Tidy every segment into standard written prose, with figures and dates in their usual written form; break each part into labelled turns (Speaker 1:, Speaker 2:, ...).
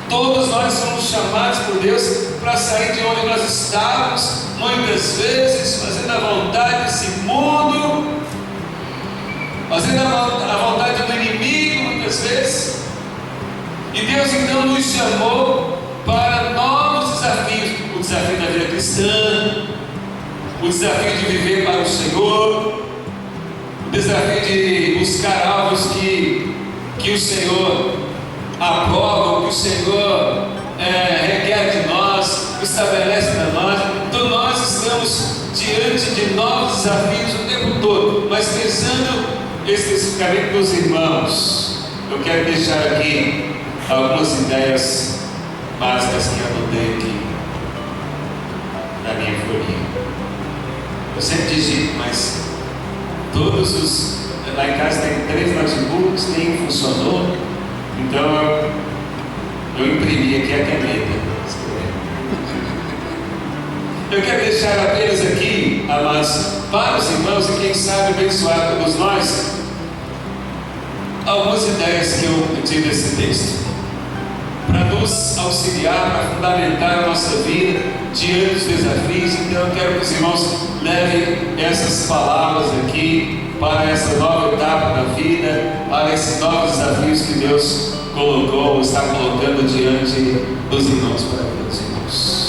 Speaker 1: Todos nós somos chamados por Deus para sair de onde nós estávamos, muitas vezes fazendo a vontade desse mundo, fazendo a vontade do inimigo, muitas vezes. E Deus então nos chamou para novos desafios: o desafio da vida cristã, o desafio de viver para o Senhor, o desafio de buscar alvos que o Senhor aprova, que o Senhor requer de nós, estabelece para nós. Então nós estamos diante de novos desafios o tempo todo, mas pensando especificamente nos irmãos, eu quero deixar aqui algumas ideias básicas que anotei aqui na minha folhinha. Eu sempre digito, mas lá em casa tem 3 notebooks, nenhum funcionou, então eu imprimi aqui a caneta. Eu quero deixar apenas aqui, amados, para os irmãos e quem sabe abençoar todos nós, algumas ideias que eu tive nesse texto, para nos auxiliar, para fundamentar a nossa vida diante dos desafios. Então eu quero que os irmãos levem essas palavras aqui para essa nova etapa da vida, para esses novos desafios que Deus colocou, está colocando diante dos irmãos, para todos os irmãos.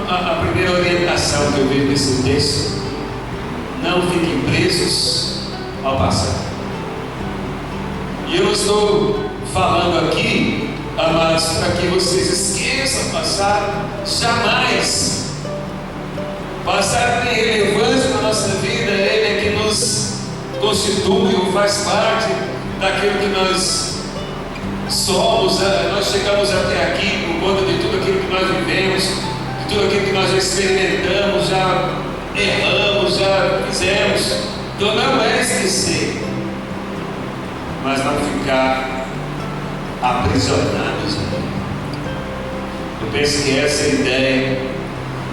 Speaker 1: A primeira orientação que eu vejo nesse texto: não fiquem presos ao passado. E eu não estou falando aqui, amados, para que vocês esqueçam o passado. Jamais. Passado tem relevância na nossa vida, ele é que nos constitui ou faz parte daquilo que nós somos. Nós chegamos até aqui por conta de tudo aquilo que nós vivemos, de tudo aquilo que nós já experimentamos, já erramos, já fizemos. Então não é esquecer, mas não ficar aprisionados. Eu penso que essa é a ideia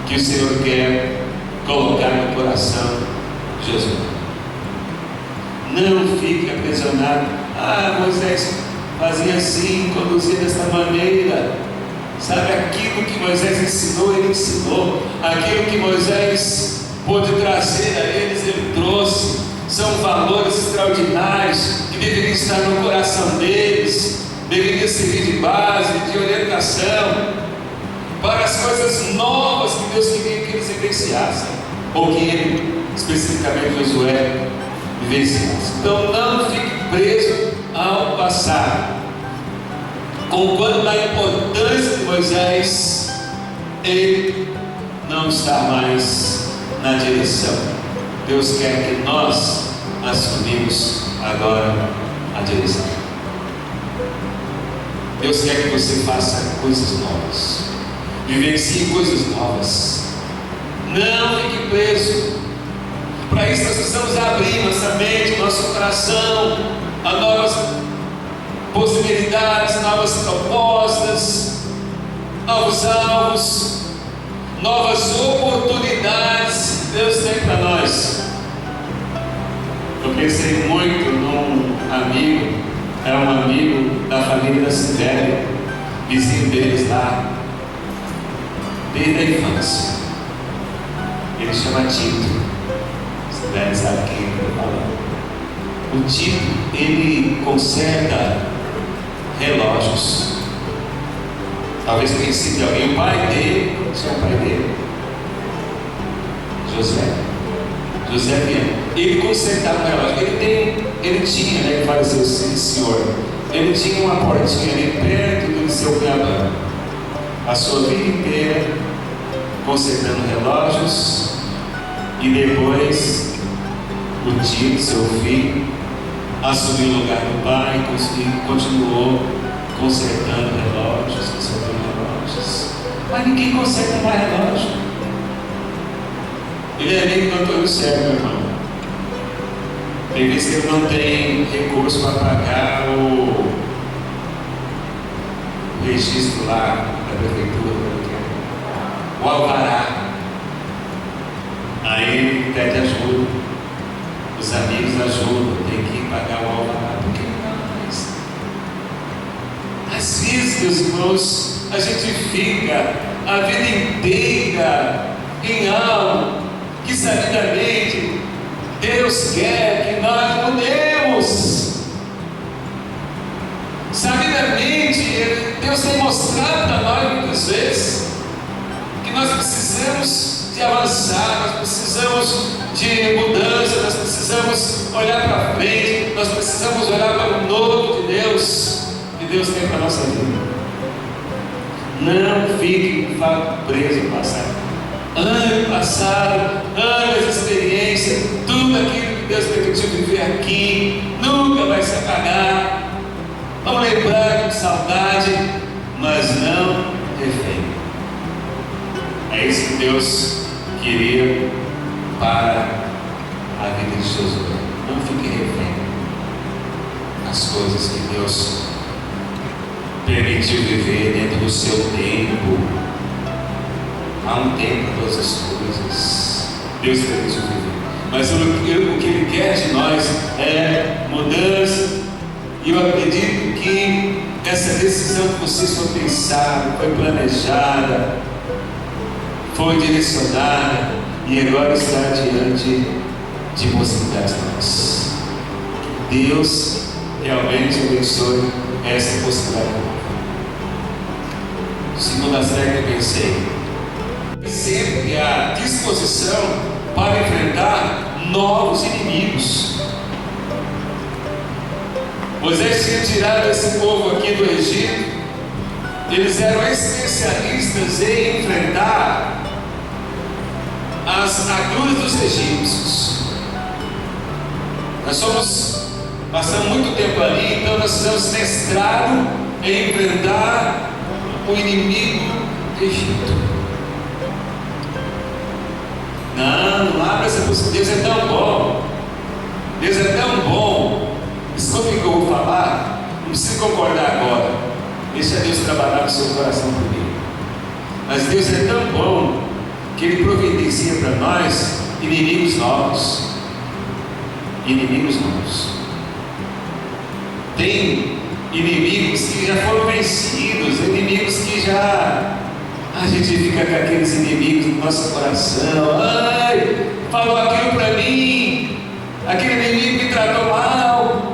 Speaker 1: que o Senhor quer colocar no coração de Jesus. Não fique aprisionado. Moisés fazia assim, conduzia desta maneira. Sabe, aquilo que Moisés ensinou, ele ensinou. Aquilo que Moisés pôde trazer a eles, ele trouxe. São valores extraordinários que deveriam estar no coração deles, deveriam servir de base, de orientação para as coisas novas que Deus queria que eles vivenciassem, ou que ele, especificamente Josué, vivenciasse. Então não fique preso ao passado. Conquanto da importância de Moisés, ele não está mais na direção. Deus quer que nós assumimos agora a direção. Deus quer que você faça coisas novas, vivencie coisas novas. Não fique preso. Para isso nós precisamos abrir nossa mente, nosso coração a novas possibilidades, novas propostas, novos alvos, novas oportunidades que Deus tem para nós. Eu pensei muito num amigo, é um amigo da família da Sibéria, vizinho deles lá, desde a infância. Ele chama Tito. Sibéria sabe quem eu estou falando. O Tito, ele conserta relógios. Talvez conhecido de alguém. O pai dele, como se chama o pai dele? José Viana. Ele consertava o relógio. Ele tinha, né, que faleceu esse senhor. Ele tinha uma portinha ali perto do seu criador. A sua vida inteira consertando relógios. E depois o Tito, seu filho, assumiu o lugar do pai e continuou consertando relógios. Mas ninguém conserta mais relógio. Ele é amigo do Antônio Sérgio, meu irmão. Tem vezes que ele não tem recurso para pagar o registro lá da prefeitura, o alvará. Aí ele pede ajuda, os amigos ajudam, tem que pagar o alvará, porque não dá mais. Às vezes, meus irmãos, a gente fica a vida inteira em algo que sabidamente Deus quer que nós mudemos. Sabidamente, Deus tem mostrado para nós muitas vezes que nós precisamos de avançar, nós precisamos de mudança, nós precisamos olhar para frente, nós precisamos olhar para o novo de Deus, que Deus tem para a nossa vida. Não fique com o fato preso no passado. Ame o passado, ame as experiências, tudo aquilo que Deus permitiu viver aqui, nunca vai se apagar. Vamos lembrar com saudade, mas não refém. É isso que Deus queria para a vida de Josué. Não fique refém das coisas que Deus permitiu viver dentro do seu tempo. Há um tempo para todas as coisas. Deus permitiu viver. Mas o que Ele quer de nós é mudança. E eu acredito que essa decisão que vocês foram pensar, foi planejada, foi direcionada e agora está diante de possibilidades novas. Que Deus realmente abençoe essa possibilidade. Segundo a série que eu pensei, sempre a disposição para enfrentar novos inimigos. Moisés tinha tirado esse povo aqui do Egito. Eles eram especialistas em enfrentar as agruras dos egípcios. Passamos muito tempo ali, então nós fizemos mestrado em enfrentar o inimigo do Egito. Não abra essa possibilidade. Deus é tão bom. Deus é tão bom. Escuta o que eu vou falar. Não precisa concordar agora. Deixa Deus trabalhar no seu coração primeiro. Mas Deus é tão bom que Ele providencia para nós inimigos novos. Inimigos novos. Tem inimigos que já foram vencidos, inimigos que já a gente fica com aqueles inimigos no nosso coração. Ai, falou aquilo para mim, aquele inimigo me tratou mal,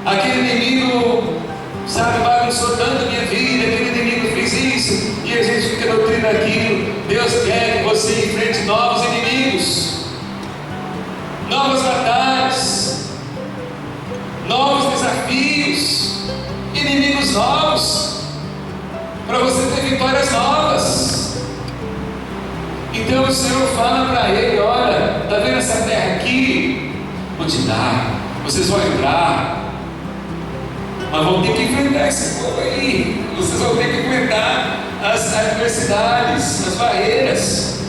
Speaker 1: aquele inimigo, sabe, bagunçou tanto a minha vida, aquele inimigo fez isso, e a gente fica nutrindo aquilo. Deus quer que você enfrente novos inimigos, novas batalhas, novos desafios, inimigos novos, para você ter vitórias novas. Então o Senhor fala para ele: olha, está vendo essa terra aqui? Vou te dar, vocês vão entrar, mas vão ter que enfrentar esse povo aí, vocês vão ter que enfrentar as adversidades, as barreiras.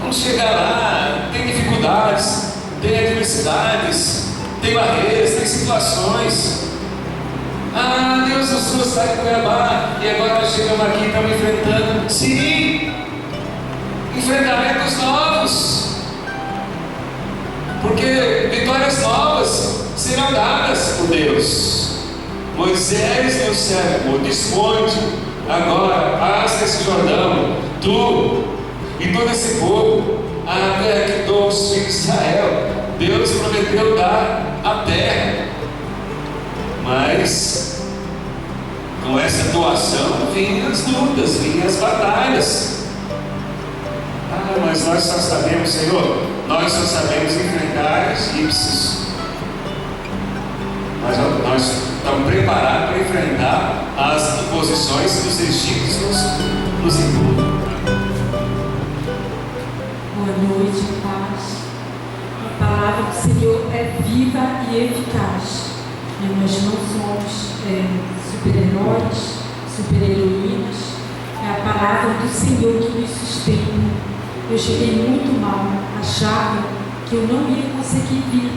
Speaker 1: Vamos chegar lá, tem dificuldades, tem adversidades, tem barreiras, tem situações. Ah, Deus nos trouxe lá de Cuiabá e agora nós chegamos aqui e estamos enfrentando. Sim, enfrentamentos novos, porque vitórias novas serão dadas por Deus. Moisés, meu servo, dispõe-te agora, passa esse Jordão, tu e todo esse povo, a terra que dou aos filhos de Israel. Deus prometeu dar a terra, mas com essa doação vinham as lutas, vinham as batalhas. Ah, mas nós só sabemos, Senhor, nós só sabemos enfrentar egípcios. Nós estamos preparados para enfrentar as imposições que os egípcios nos impõem.
Speaker 2: Boa noite, paz. A palavra do Senhor é viva e eficaz. Nós não somos super-heróis, super-heroínas. É a palavra do Senhor que nos sustenta. Eu cheguei muito mal, achava que eu não ia conseguir vir.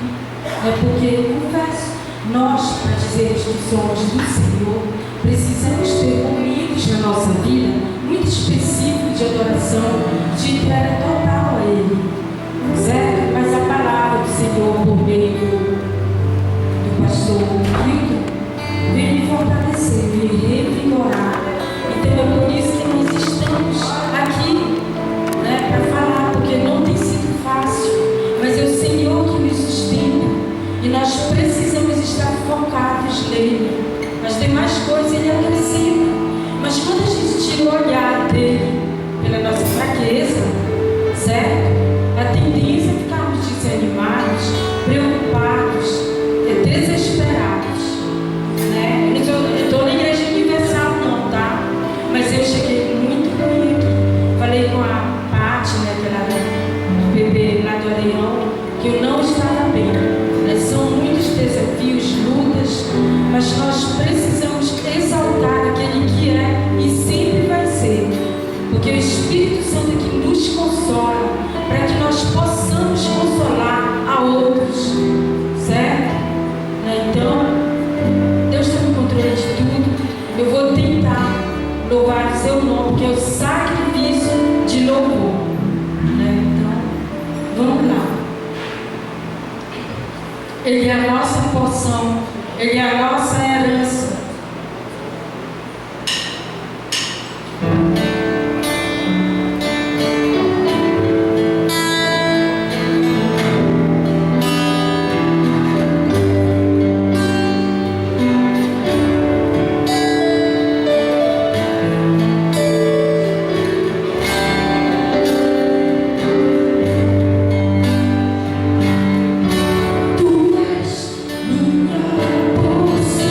Speaker 2: É porque eu confesso, nós, para dizermos que somos do Senhor, precisamos ter momentos na nossa vida muito específicos de adoração, de entrega total a Ele. Certo? Mas a palavra do Senhor, por meio do pastor Hilton, vem me fortalecer. mais coisas, ele acrescenta. Mas quando a gente tira o olhar dele pela nossa fraqueza, certo? A tendência é ficarmos desanimados, preocupados, desesperados, né? Eu estou na Igreja Universal não, tá? Mas eu cheguei muito ruim aqui. Falei com a Paty, né, que ela do bebê lá do Areião, que eu não estava bem. Né? São muitos desafios, lutas, mas nós precisamos exaltar aquele que é e sempre vai ser. Porque o Espírito Santo que nos consola, para que nós possamos consolar a outros, certo? Então, Deus está no controle de tudo. Eu vou tentar louvar o seu nome, porque é o sacrifício de louvor, né? Então, vamos lá. Ele é a nossa porção, Ele é a nossa herança.
Speaker 3: Tu és minha porção.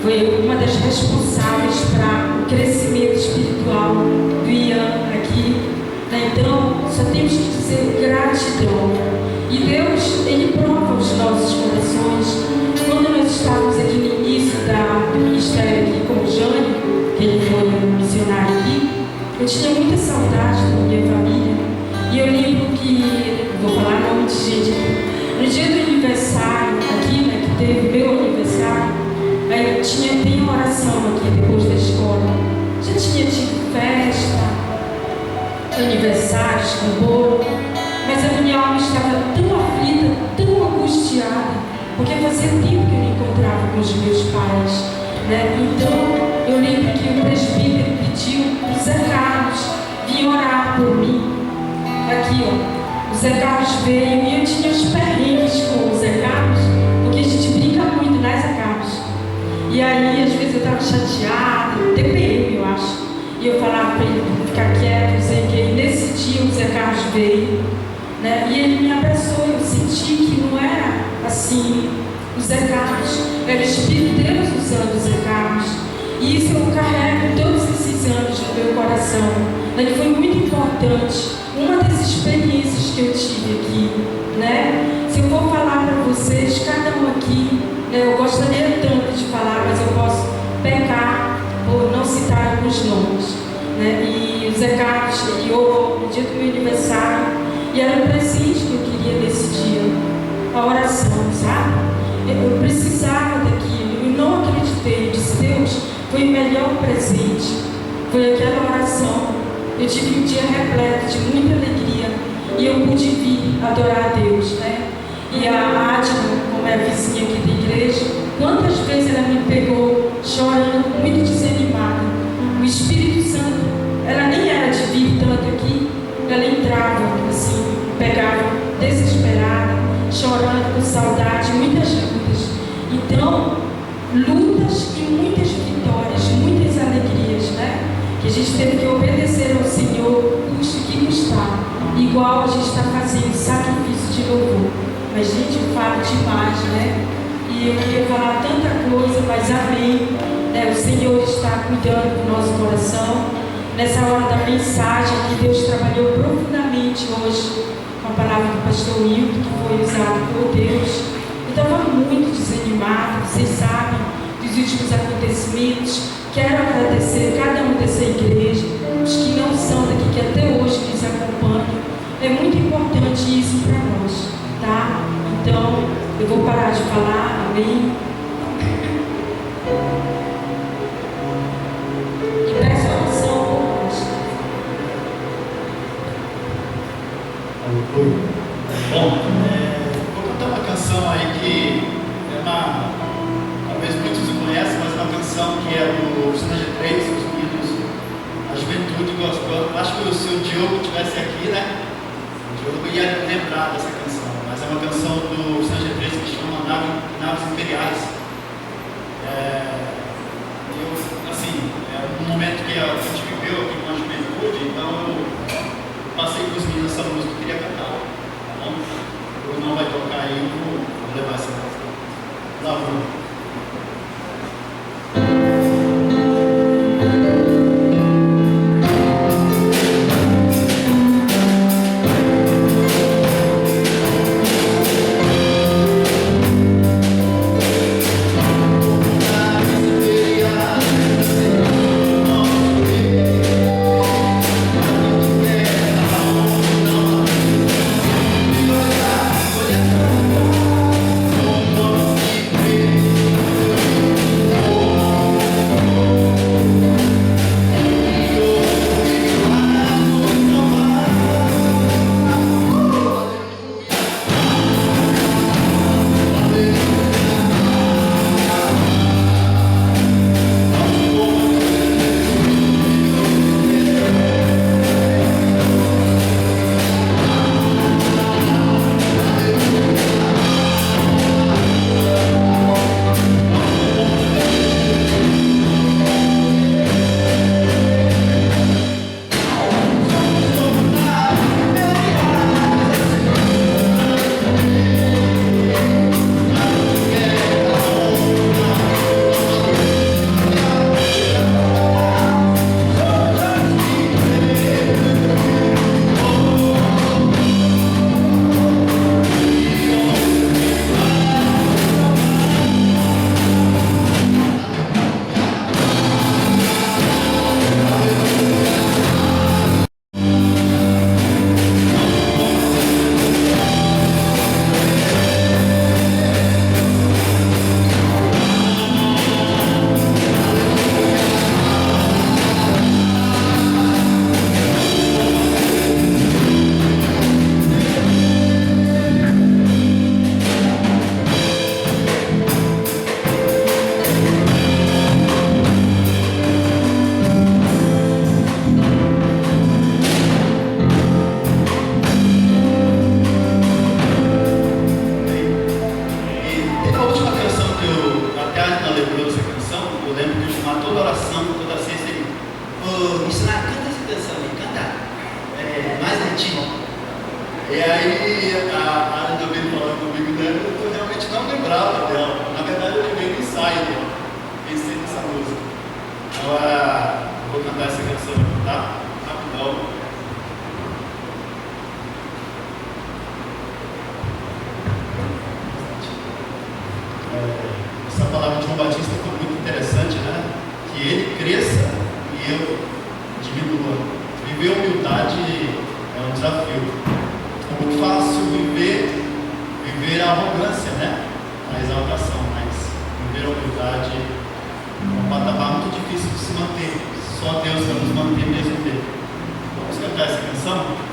Speaker 2: foi uma das responsáveis para o crescimento espiritual do Ian aqui. Então, só temos que dizer gratidão. E Deus, Ele prova os nossos corações. Quando nós estávamos aqui no início do ministério aqui com o Jânio, que ele foi um missionário aqui, eu tinha muita saudade da minha família. E eu lembro que, vou falar nome de gente aqui, no dia do aniversário aqui, né, que teve meu aniversário, aí tem uma oração aqui depois da escola. Já tinha tido festa, aniversários com bolo, mas a minha alma estava tão aflita, tão angustiada, porque fazia tempo que eu me encontrava com os meus pais, né? Então eu lembro que o presbítero pediu para o Zé Carlos vir orar por mim. Aqui, ó, o Zé Carlos veio e eu tinha os perrengues com o Zé Carlos, porque a gente brinca muito, né, Zé Carlos? E aí, às vezes eu estava chateada, TPM, eu acho, e eu falava para ele ficar quieto, dizer que nesse dia o Zé Carlos veio, né, e ele me abraçou. Eu senti que não era assim o Zé Carlos, era o Espírito de Deus usando o Zé Carlos, e isso eu carrego todos esses anos no meu coração. Ele foi muito importante, uma das experiências que eu tive aqui, né? Se eu for falar para vocês, cada um aqui, eu gostaria tanto de falar, mas eu posso pecar por não citar alguns nomes, né? E o Zé Carlos, ele orou no dia do meu aniversário, e era o presente que eu queria nesse dia, a oração, sabe? Eu precisava daquilo, eu não acreditei, eu disse, Deus, foi o melhor presente, foi aquela oração. Eu tive um dia repleto de muita alegria e eu pude vir adorar a Deus, né? E a Adna, como é a vizinha aqui da igreja, quantas vezes ela me pegou chorando, muito desanimada. O Espírito Santo, ela nem era de vir tanto aqui, ela entrava assim, pegava desesperada, chorando com saudade, muitas lutas. Então, lutas e muitas vitórias, muitas alegrias, né? Que a gente teve que obedecer ao Senhor, custe que custar, igual a gente está fazendo sacrifício de louvor. Mas, gente, eu falo demais, né? E eu queria falar tanta coisa, mas amém. O Senhor está cuidando do nosso coração. Nessa hora da mensagem, que Deus trabalhou profundamente hoje com a palavra do pastor Hilton, que foi usado por Deus. Eu estava muito desanimada, vocês sabem, dos últimos acontecimentos. Quero agradecer cada um dessa igreja, os que não são daqui, que até hoje nos acompanham. É muito importante isso para nós, tá? Então, eu vou parar de falar, amém? E peço oração por nós.
Speaker 3: Bom, vou cantar uma canção aí que é talvez muitos não conhecem, mas é uma canção que é do Santa G3, os meninos, a juventude gostou. Acho que se o Diogo estivesse aqui, né? O Diogo ia lembrar dessa canção, mas é uma canção do Santa G3 que chama Naves Imperiais. É um momento que a gente viveu aqui com a juventude, então eu passei para os meninos essa música que eu queria cantar, tá bom? O irmão vai tocar aí, eu vou levar essa música. Lá, Bruno. Agora eu vou cantar essa canção, tá? Rapidão. Essa palavra de João Batista foi muito interessante, né? Que ele cresça e eu diminua. Viver humildade é um desafio. É muito fácil viver a arrogância, né? A exaltação, mas viver a humildade é um patamar muito difícil de se manter. Só Deus vai nos manter mesmo dele. Vamos cantar essa canção?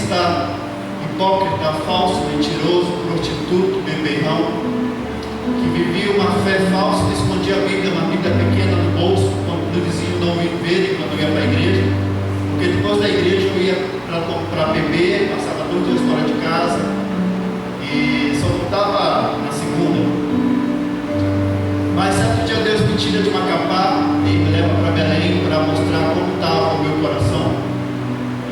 Speaker 3: egoísta, hipócrita, falso, mentiroso, prostituto, beberrão, que vivia uma fé falsa, que escondia a Bíblia, uma Bíblia pequena no bolso, quando o vizinho não me ver quando eu ia para a igreja, porque depois da igreja eu ia para beber, passava 2 dias fora de casa e só voltava na segunda. Mas certo dia Deus me tira de Macapá e me leva para Belém para mostrar como estava o meu coração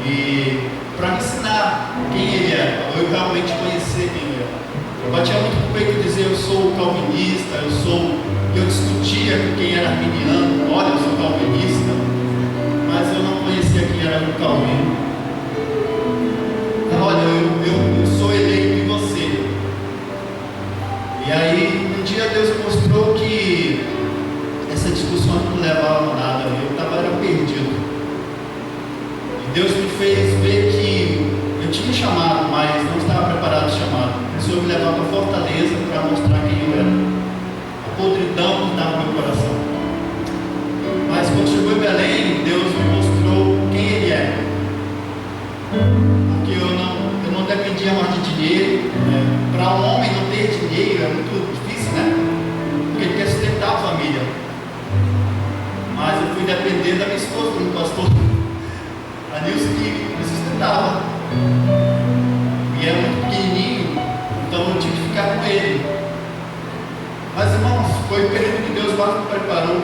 Speaker 3: e para me ensinar quem Ele era, para eu realmente conhecer quem Ele era. Eu batia muito no peito e dizia: eu sou calvinista, eu discutia com quem era arminiano. Olha, eu sou calvinista, mas eu não conhecia quem era o Calvino. Olha, eu sou eleito em você. E aí, um dia Deus mostrou que essa discussão não levava a nada, eu era perdido. E Deus me fez ver que eu tinha chamado, mas não estava preparado para o chamado. O Senhor me levava para Fortaleza para mostrar quem eu era, a podridão que estava no meu coração. Mas quando chegou em Belém, Deus me mostrou quem Ele é. Porque eu não dependia mais de dinheiro. Para um homem não ter dinheiro é muito difícil, né? Porque ele quer sustentar a família. Mas eu fui depender da minha esposa, do pastor a Nilce, que me sustentava. E era muito pequenininho, então eu tive que ficar com ele. Mas, irmãos, foi o período que Deus mais me preparou